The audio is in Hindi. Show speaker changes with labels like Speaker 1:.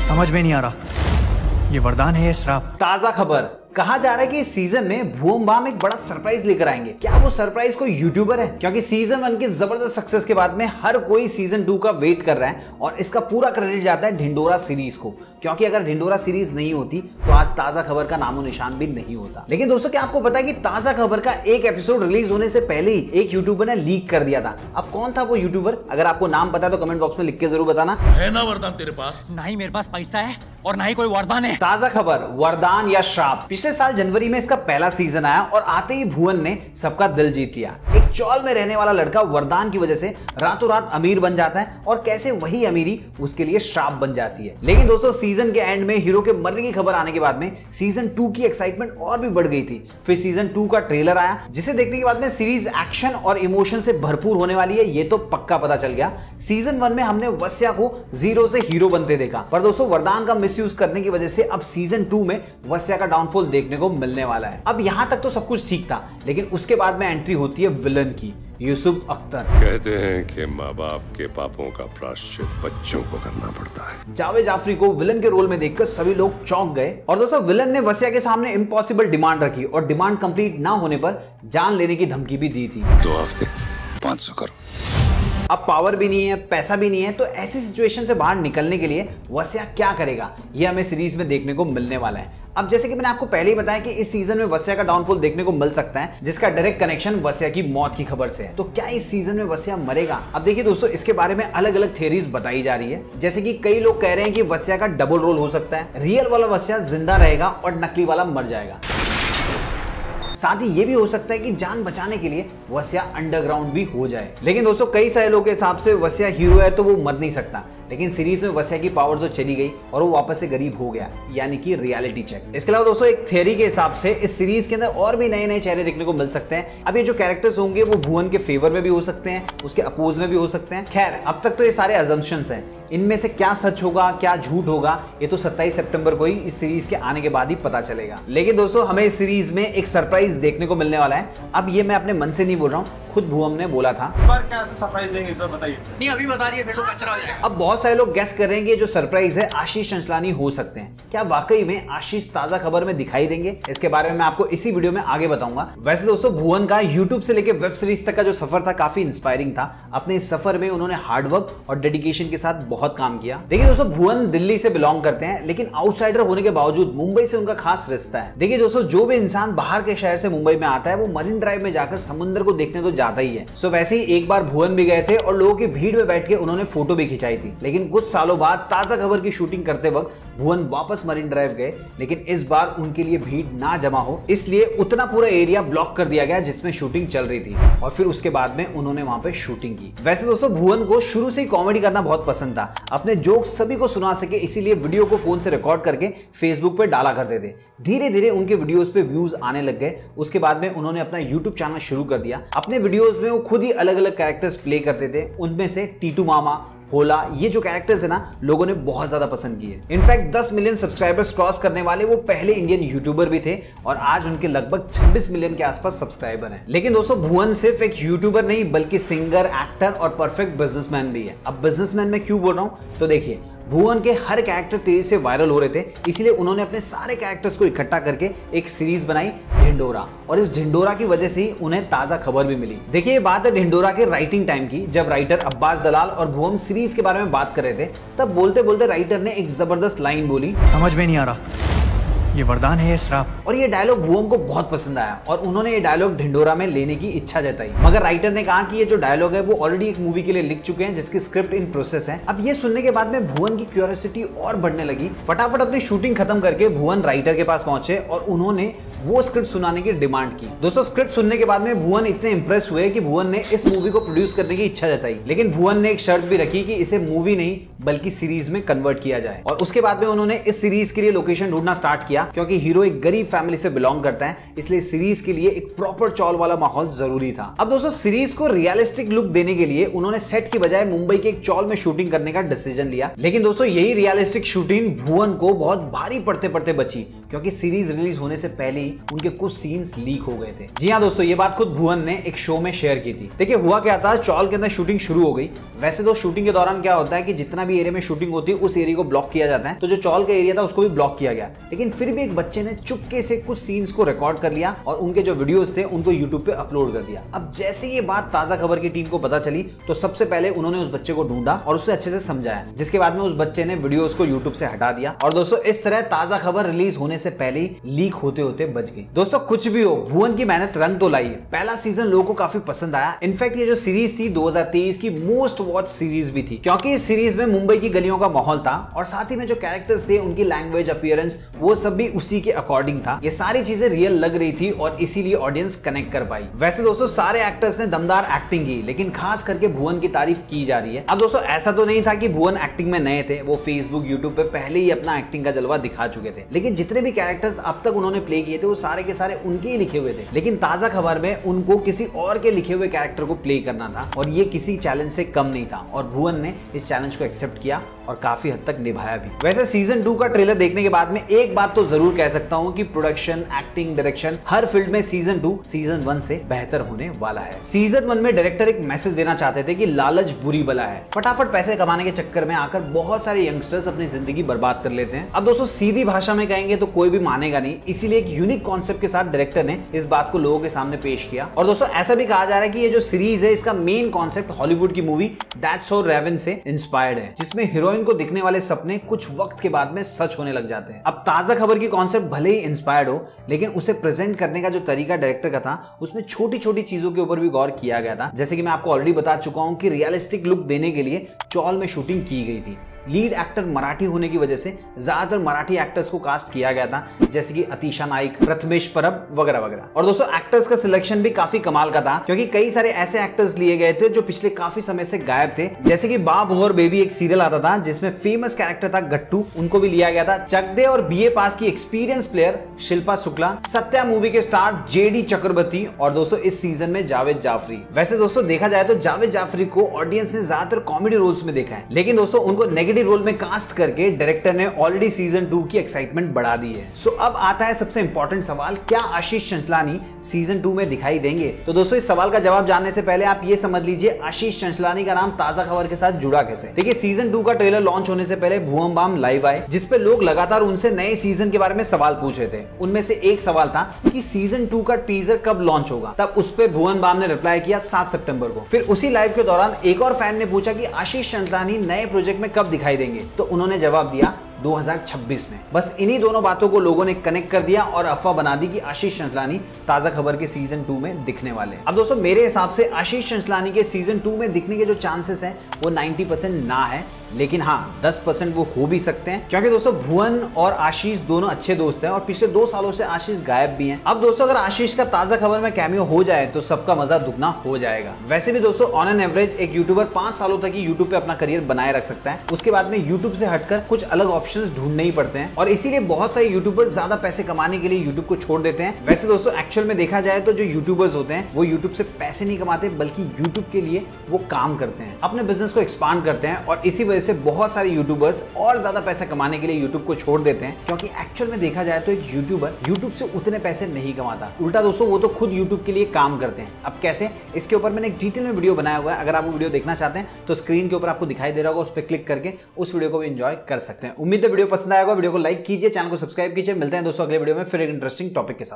Speaker 1: समझ में नहीं आ रहा, ये वरदान है या श्राप?
Speaker 2: ताजा खबर, कहा जा रहा है कि इस सीजन में भुवन बाम एक बड़ा सरप्राइज लेकर आएंगे। क्या वो सरप्राइज कोई यूट्यूबर है? क्योंकि सीजन 1 की जबरदस्त सक्सेस के बाद में हर कोई सीजन 2 का वेट कर रहा है और इसका पूरा क्रेडिट जाता है ढिंडोरा सीरीज को, क्योंकि अगर ढिंडोरा सीरीज नहीं होती तो आज ताजा खबर का नामो निशान भी नहीं होता। लेकिन दोस्तों, क्या आपको पता है कि ताजा खबर का एक एपिसोड रिलीज होने से पहले ही एक यूट्यूबर ने लीक कर दिया था। अब कौन था वो यूट्यूबर? अगर आपको नाम पता है तो कमेंट बॉक्स में लिख के जरूर बताना।
Speaker 3: है ना वरदान तेरे पास?
Speaker 1: ना ही मेरे पास पैसा है और ना ही कोई वरदान है।
Speaker 2: ताजा खबर, वरदान या श्राप। पिछले साल जनवरी में इसका पहला सीजन आया और आते ही भुवन ने सबका दिल जीत लिया। एक चौल में रहने वाला लड़का वरदान की वजह से रातों रात अमीर बन जाता है और कैसे वही अमीरी उसके लिए श्राप बन जाती है। लेकिन दोस्तों, सीजन के एंड में हीरो के मरने की खबर आने के बाद में सीजन 2 की एक्साइटमेंट और भी बढ़ गई थी। फिर सीजन 2 का ट्रेलर आया, जिसे देखने के बाद में सीरीज एक्शन और इमोशन से भरपूर होने वाली है, ये तो पक्का पता चल गया। सीजन 1 में हमने वस्या को जीरो से हीरो बनते देखा, पर दोस्तों वरदान का मिसयूज करने की वजह से अब सीजन 2 में वस्या का डाउनफॉल देखने को मिलने वाला है। अब यहां तक तो सब कुछ ठीक था, लेकिन उसके बाद में एंट्री होती है विलन की, यूसुफ अख्तर।
Speaker 3: कहते हैं कि माँ बाप के पापों का प्रायश्चित बच्चों को करना पड़ता है।
Speaker 2: जावेद जाफरी को विलन के रोल में देखकर सभी लोग चौंक गए और दोस्तों विलन ने वस्या के सामने इम्पॉसिबल डिमांड रखी और डिमांड कंप्लीट ना होने पर जान लेने की धमकी भी दी थी।
Speaker 3: 2 हफ्ते 500 करो।
Speaker 2: अब पावर भी नहीं है, पैसा भी नहीं है, तो ऐसी सिचुएशन से बाहर निकलने के लिए वस्या क्या करेगा, ये हमें सीरीज में देखने को मिलने वाला है। अब जैसे कि मैंने आपको पहले ही बताया कि इस सीजन में वस्या का डाउनफॉल देखने को मिल सकता है, जिसका डायरेक्ट कनेक्शन वस्या की मौत की खबर से है। तो क्या इस सीजन में वस्या मरेगा? अब देखिए दोस्तों, इसके बारे में अलग अलग थ्योरीज बताई जा रही है। जैसे कि कई लोग कह रहे हैं कि वस्या का डबल रोल हो सकता है, रियल वाला वस्या जिंदा रहेगा और नकली वाला मर जाएगा। साथ ही ये भी हो सकता है कि जान बचाने के लिए वस्या अंडरग्राउंड भी हो जाए। लेकिन दोस्तों, कई सारे लोगों के हिसाब से वस्या हीरो है तो वो मर नहीं सकता, लेकिन सीरीज में वस्या की पावर तो चली गई और वो वापस से गरीब हो गया, यानी कि रियलिटी चेक। इसके अलावा दोस्तों, एक थ्योरी के हिसाब से इस सीरीज के अंदर और भी नए नए चेहरे देखने को मिल सकते हैं। अब ये जो कैरेक्टर्स होंगे वो भुवन के फेवर में भी हो सकते हैं, उसके अपोज में भी हो सकते हैं। खैर, अब तक तो ये सारे अजम्पशंस हैं, इनमें से क्या सच होगा क्या झूठ होगा ये तो 27 सितंबर को ही इस सीरीज के आने के बाद ही पता चलेगा। लेकिन दोस्तों, हमें इस सीरीज में एक सरप्राइज देखने को मिलने वाला है। अब ये मैं अपने मन से नहीं बोल रहा हूँ, खुद भुवन ने बोला था।
Speaker 4: इस बार क्या सरप्राइज देंगे सर, बताइए।
Speaker 1: नहीं, अभी बता रही है फिर तो कचरा हो जाएगा।
Speaker 2: अब बहुत सारे लोग गेस कर रहे हैं कि जो सरप्राइज है आशीष चंचलानी हो सकते हैं। क्या वाकई में आशीष ताजा खबर में दिखाई देंगे? इसके बारे में मैं आपको इसी वीडियो में आगे बताऊंगा। वैसे दोस्तों, भुवन का यूट्यूब से लेकर वेब सीरीज तक का जो सफर था काफी इंस्पायरिंग था। अपने इस सफर में उन्होंने हार्डवर्क और डेडिकेशन के साथ बहुत काम किया। देखिए दोस्तों, भुवन दिल्ली से बिलोंग करते हैं, लेकिन आउटसाइडर होने के बावजूद मुंबई से उनका खास रिश्ता है। देखिए दोस्तों, जो भी इंसान बाहर के शहर से मुंबई में आता है वो मरीन ड्राइव में जाकर समुद्र को देखने तो जाता ही है। सो वैसे ही एक बार भुवन भी गए थे और लोगों की भीड़ में बैठ के उन्होंने फोटो भी खिंचाई थी। लेकिन कुछ सालों बाद ताजा खबर की शूटिंग करते वक्त भुवन वापस मरीन ड्राइव गए, लेकिन इस बार उनके लिए भीड़ ना जमा हो इसलिए उतना पूरा एरिया ब्लॉक कर दिया गया जिसमें शूटिंग चल रही थी, और फिर उसके बाद में उन्होंने वहां पे शूटिंग की। वैसे दोस्तों, भुवन को शुरू से ही कॉमेडी करना बहुत पसंद था, अपने जोक्स सभी को सुना सके इसीलिए वीडियो को फोन से रिकॉर्ड करके फेसबुक पे डाला करते थे। धीरे धीरे उनके वीडियोस पे व्यूज आने लग गए। उसके बाद में उन्होंने अपना यूट्यूब चैनल शुरू कर दिया। अपने वीडियोस में वो खुद ही अलग अलग कैरेक्टर्स प्ले करते थे, उनमें से टीटू मामा, होला, ये जो कैरेक्टर्स है ना, लोगों ने बहुत ज्यादा पसंद किए। इनफैक्ट 10 मिलियन सब्सक्राइबर्स क्रॉस करने वाले वो पहले इंडियन यूट्यूबर भी थे और आज उनके लगभग 26 मिलियन के आसपास सब्सक्राइबर हैं। लेकिन दोस्तों, भुवन सिर्फ एक यूट्यूबर नहीं बल्कि सिंगर, एक्टर और परफेक्ट बिजनेसमैन भी है। अब बिजनेसमैन मैं क्यों बोल रहा हूं, तो देखिए, भुवन के हर कैरेक्टर तेजी से वायरल हो रहे थे, इसलिए उन्होंने अपने सारे कैरेक्टर्स को इकट्ठा करके एक सीरीज बनाई, ढिंडोरा, और इस ढिंडोरा की वजह से ही उन्हें ताजा खबर भी मिली। देखिए, ये बात है ढिंडोरा के राइटिंग टाइम की, जब राइटर अब्बास दलाल और भुवन सीरीज के बारे में बात कर रहे थे, तब बोलते बोलते राइटर ने एक जबरदस्त लाइन बोली,
Speaker 1: समझ में नहीं आ रहा, ये वरदान है या श्राप?
Speaker 2: और ये डायलॉग भुवन को बहुत पसंद आया और उन्होंने ये डायलॉग ढिंडोरा में लेने की इच्छा जताई। मगर राइटर ने कहा कि ये जो डायलॉग है वो ऑलरेडी एक मूवी के लिए लिख चुके हैं जिसकी स्क्रिप्ट इन प्रोसेस है। अब ये सुनने के बाद में भुवन की क्यूरियोसिटी और बढ़ने लगी। फटाफट अपनी शूटिंग खत्म करके भुवन राइटर के पास पहुंचे और उन्होंने वो स्क्रिप्ट सुनाने की डिमांड की। दोस्तों, स्क्रिप्ट सुनने के बाद में भुवन इतने इंप्रेस हुए कि भुवन ने इस मूवी को प्रोड्यूस करने की इच्छा जताई। लेकिन भुवन ने एक शर्त भी रखी कि इसे मूवी नहीं बल्कि सीरीज में कन्वर्ट किया जाए। और उसके बाद में उन्होंने इस सीरीज के लिए लोकेशन ढूंढना स्टार्ट किया, क्योंकि हीरो एक गरीब फैमिली से बिलोंग करता है, इसलिए सीरीज के लिए एक प्रॉपर चौल वाला माहौल जरूरी था। अब दोस्तों, सीरीज को रियलिस्टिक लुक देने के लिए उन्होंने सेट की बजाय मुंबई के एक चौल में शूटिंग करने का डिसीजन लिया। लेकिन दोस्तों, यही रियलिस्टिक शूटिंग भुवन को बहुत भारी पड़ते पड़ते बची, क्योंकि सीरीज रिलीज होने से पहले ही उनके कुछ सीन्स लीक हो गए थे। जी हाँ दोस्तों, ये बात खुद भुवन ने एक शो में शेयर की थी। देखिए हुआ क्या था, चौल के अंदर शूटिंग शुरू हो गई। वैसे तो शूटिंग के दौरान क्या होता है कि जितना भी एरिया में शूटिंग होती है उस एरिया को ब्लॉक किया जाता है, तो जो चौल का एरिया था उसको भी ब्लॉक किया गया। लेकिन फिर भी एक बच्चे ने चुपके से कुछ सीन्स को रिकॉर्ड कर लिया और उनके जो वीडियोस थे उनको यूट्यूब पे अपलोड कर दिया। अब जैसे ये बात ताजा खबर की टीम को पता चली तो सबसे पहले उन्होंने उस बच्चे को ढूंढा और उसे अच्छे से समझाया, जिसके बाद में उस बच्चे ने वीडियोस को यूट्यूब से हटा दिया। और दोस्तों इस तरह ताजा खबर रिलीज होने से पहले ही लीक होते होते बच गई। दोस्तों कुछ भी हो, भुवन की मेहनत रंग तो लाई है। पहला सीजन लोगों को काफी पसंद आया। इनफैक्ट ये जो सीरीज थी 2023 की मोस्ट वॉच सीरीज भी थी, क्योंकि इस सीरीज में मुंबई की गलियों का माहौल था और साथ ही में जो कैरेक्टर्स थे उनकी लैंग्वेज, अपीयरेंस, वो सब भी उसी के अकॉर्डिंग था। ये सारी चीजें रियल लग रही थी और इसीलिए ऑडियंस कनेक्ट कर पाई। वैसे दोस्तों सारे एक्टर्स ने दमदार एक्टिंग की, लेकिन खास करके भुवन की तारीफ की जा रही है। अब दोस्तों ऐसा तो नहीं था कि भुवन एक्टिंग में नए थे, वो फेसबुक, यूट्यूब पे पहले ही अपना एक्टिंग का जलवा दिखा चुके थे। लेकिन जितने भी कैरेक्टर्स अब तक उन्होंने प्ले किए थे वो सारे के सारे उनके ही लिखे हुए थे। लेकिन ताजा खबर में उनको किसी और के लिखे हुए कैरेक्टर को प्ले करना था और ये किसी चैलेंज से कम नहीं था और भुवन ने इस चैलेंज को एक्सेप्ट किया और काफी हद तक निभाया भी। वैसे सीजन 2 का ट्रेलर देखने के बाद में एक बात तो जरूर कह सकता हूं कि प्रोडक्शन, एक्टिंग, डायरेक्शन, हर फील्ड में सीजन 2 सीजन 1 से बेहतर होने वाला है। सीजन 1 में डायरेक्टर एक मैसेज देना चाहते थे कि लालच बुरी बला है। फटाफट पैसे कमाने के चक्कर में आकर बहुत सारे यंगस्टर्स अपनी जिंदगी बर्बाद कर लेते हैं। अब दोस्तों सीधी भाषा में कहेंगे तो कोई भी मानेगा नहीं, इसीलिए एक यूनिक कॉन्सेप्ट के साथ डायरेक्टर ने इस बात को लोगों के सामने पेश किया। और दोस्तों ऐसा भी कहा जा रहा है कि ये जो सीरीज है इसका मेन कॉन्सेप्ट हॉलीवुड की मूवी दैट सो रेवन से इंस्पायर्ड है, जिसमें हीरोइन को दिखने वाले सपने कुछ वक्त के बाद में सच होने लग जाते हैं। अब ताजा खबर की कॉन्सेप्ट भले ही इंस्पायर्ड हो, लेकिन उसे प्रेजेंट करने का जो तरीका डायरेक्टर का था उसमें छोटी छोटी चीजों के ऊपर भी गौर किया गया था। जैसे कि मैं आपको ऑलरेडी बता चुका हूं कि रियलिस्टिक लुक देने के लिए चौल में शूटिंग की गई थी। लीड एक्टर मराठी होने की वजह से ज्यादातर मराठी एक्टर्स को कास्ट किया गया था, जैसे कि अतीशा नाइक, प्रथमेश परब वगैरह वगैरह। और दोस्तों एक्टर्स का सिलेक्शन भी काफी कमाल का था, क्योंकि कई सारे ऐसे एक्टर्स लिए गए थे जो पिछले काफी समय से गायब थे। जैसे कि बाप और बेबी एक सीरियल आता था जिसमें फेमस कैरेक्टर था गट्टू, उनको भी लिया गया था। चकदे और बीए पास की experience player Shilpa Shukla, Satya movie के स्टार जेडी चक्रवर्ती और दोस्तों इस सीजन में जावेद जाफरी। वैसे दोस्तों देखा जाए तो जावेद जाफरी को ऑडियंस ने ज्यादातर कॉमेडी रोल्स में देखा है, लेकिन दोस्तों उनको नेगेटिव रोल में कास्ट करके डायरेक्टर ने ऑलरेडी सीजन 2 की एक्साइटमेंट बढ़ा दी है। सो अब आता है सबसे इंपॉर्टेंट सवाल, क्या आशीष चंचलानी सीजन 2 में दिखाई देंगे? तो दोस्तों इस सवाल का जवाब जानने से पहले आप ये समझ लीजिए आशीष चंचलानी का नाम ताजा खबर के साथ जुड़ा कैसे। देखिए सीजन 2 का ट्रेलर लॉन्च होने से पहले भुवन बाम लाइव आए, जिसपे लोग लगातार उनसे नए सीजन के बारे में सवाल पूछ रहे थे। उनमें से एक सवाल था कि सीजन 2 का टीजर कब लॉन्च होगा। तब उस पे भुवन बाम ने रिप्लाई किया 7 सितंबर को। फिर उसी लाइव के दौरान एक और फैन ने पूछा कि आशीष चंचलानी नए प्रोजेक्ट में कब दिखाई देंगे, तो उन्होंने जवाब दिया 2026 में। बस इन्हीं दोनों बातों को लोगों ने कनेक्ट कर दिया और अफवाह बना दी कि आशीष चंचलानी ताजा खबर के सीजन 2 में दिखने वाले। अब दोस्तों मेरे हिसाब से आशीष चंचलानी के सीजन 2 में दिखने के जो चांसेस हैं वो 90% ना है, लेकिन हाँ 10% वो हो भी सकते हैं, क्योंकि दोस्तों भुवन और आशीष दोनों अच्छे दोस्त हैं और पिछले 2 सालों से आशीष गायब भी हैं। अब दोस्तों अगर आशीष का ताजा खबर में कैमियो हो जाए तो सबका मजा दुगना हो जाएगा। वैसे भी दोस्तों ऑन एन एवरेज एक यूट्यूबर 5 सालों तक ही यूट्यूब पे अपना करियर बनाए रख सकता है, उसके बाद में यूट्यूब से हटकर कुछ अलग ऑप्शंस ढूंढने ही पड़ते हैं और इसीलिए बहुत सारे यूट्यूबर्स ज्यादा पैसे कमाने के लिए यूट्यूब को छोड़ देते हैं। वैसे दोस्तों एक्चुअल में देखा जाए तो जो यूट्यूबर्स होते हैं वो यूट्यूब से पैसे नहीं कमाते, बल्कि यूट्यूब के लिए वो काम करते हैं, अपने बिजनेस को एक्सपांड करते हैं और इसी वजह से बहुत सारे यूट्यूबर्स और ज्यादा पैसे कमाने के लिए यूट्यूब को छोड़ देते हैं, क्योंकि एक्चुअल में देखा जाए तो एक यूट्यूबर यूट्यूब से उतने पैसे नहीं कमाता। उल्टा दोस्तों वो तो खुद यूट्यूब के लिए काम करते हैं। अब कैसे, इसके ऊपर मैंने एक डिटेल में वीडियो बनाया हुआ है, अगर आप वो वीडियो देखना चाहते हैं तो स्क्रीन के ऊपर आपको दिखाई दे रहा होगा, उस पर क्लिक करके उस वीडियो को भी एंजॉय कर सकते हैं। उम्मीद है वीडियो पसंद आएगा, वीडियो को लाइक कीजिए, चैनल को सब्सक्राइब कीजिए। मिलते हैं दोस्तों अगले वीडियो में फिर एक इंटरेस्टिंग टॉपिक के साथ।